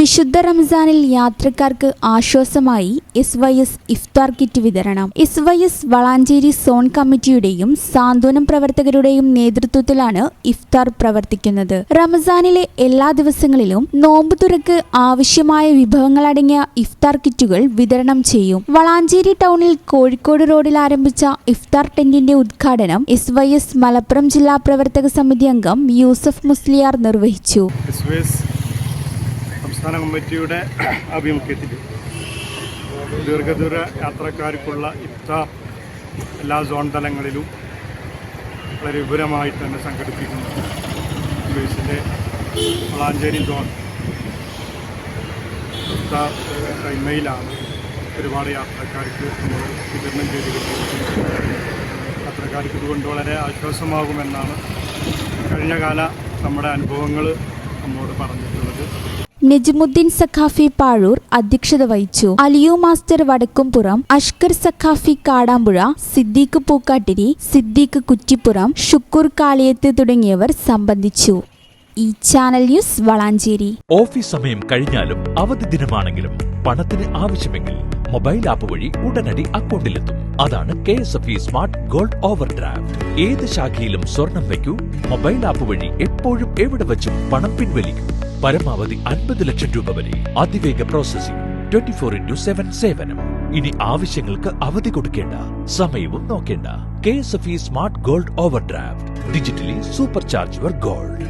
വിശുദ്ധ റംസാനിൽ യാത്രക്കാർക്ക് ആശ്വാസമായി SYS ഇഫ്താർ കിറ്റ് വിതരണം. SYS വളാഞ്ചേരി സോൺ കമ്മിറ്റിയുടെയും സാന്ത്വനം പ്രവർത്തകരുടെയും നേതൃത്വത്തിലാണ് ഇഫ്താർ പ്രവർത്തിക്കുന്നത്. റംസാനിലെ എല്ലാ ദിവസങ്ങളിലും നോമ്പ് തുറക്ക് ആവശ്യമായ വിഭവങ്ങളടങ്ങിയ ഇഫ്താർ കിറ്റുകൾ വിതരണം ചെയ്യും. വളാഞ്ചേരി ടൗണിൽ കോഴിക്കോട് റോഡിൽ ആരംഭിച്ച ഇഫ്താർ ടെന്റിന്റെ ഉദ്ഘാടനം SYS മലപ്പുറം ജില്ലാ പ്രവർത്തക സമിതി അംഗം യൂസഫ് മുസ്ലിയാർ നിർവഹിച്ചു. സംസ്ഥാന കമ്മിറ്റിയുടെ ആഭിമുഖ്യത്തിൽ ദീർഘദൂര യാത്രക്കാർക്കുള്ള ഇഫ്താർ എല്ലാ സോൺ തലങ്ങളിലും വളരെ വിപുലമായി തന്നെ സംഘടിപ്പിക്കുന്നു. യുഎസിലെ വളാഞ്ചേരി സോൺ ഇഫ്താർ ടൈമയിലാണ് ഒരുപാട് യാത്രക്കാർക്ക് നമ്മൾ വിതരണം ചെയ്തിരിക്കുന്നത്. യാത്രക്കാർക്ക് ഇതുകൊണ്ട് വളരെ ആശ്വാസമാകുമെന്നാണ് കഴിഞ്ഞ കാല നമ്മുടെ അനുഭവങ്ങൾ നമ്മോട് പറഞ്ഞിട്ടുള്ളത്. നജ്മുദ്ദീൻ സഖാഫി പാഴൂർ അധ്യക്ഷത വഹിച്ചു. അലിയു മാസ്റ്റർ വടക്കുംപുറം, അഷ്കർ സഖാഫി കാടാമ്പുഴ, സിദ്ദീഖ് പൂക്കാട്ടിരി, സിദ്ദീഖ് കുറ്റിപ്പുറം, ഷുക്കൂർ കാളിയത്ത് തുടങ്ങിയവർ സംബന്ധിച്ചു. ഈ ചാനൽ ന്യൂസ് വളാഞ്ചേരി. ഓഫീസ് സമയം കഴിഞ്ഞാലും അവധി ദിനമാണെങ്കിലും പണത്തിന് ആവശ്യമെങ്കിൽ മൊബൈൽ ആപ്പ് വഴി ഉടനടി അക്കൗണ്ടിലെത്തും. അതാണ് KSFE smart gold over draft. ഏത് ശാഖയിലും സ്വർണം വയ്ക്കൂ. മൊബൈൽ ആപ്പ് വഴി എപ്പോഴും എവിടെ വെച്ചും പണം പിൻവലിക്കൂ. പരമാവധി 50 ലക്ഷം രൂപ വരെ. അതിവേഗ പ്രോസസിംഗ്, 24/7 സേവനം. ഇനി ആവശ്യങ്ങൾക്ക് അവധി കൊടുക്കേണ്ട, സമയവും നോക്കേണ്ട. KSFE smart gold over draft. Digitally super charge your gold.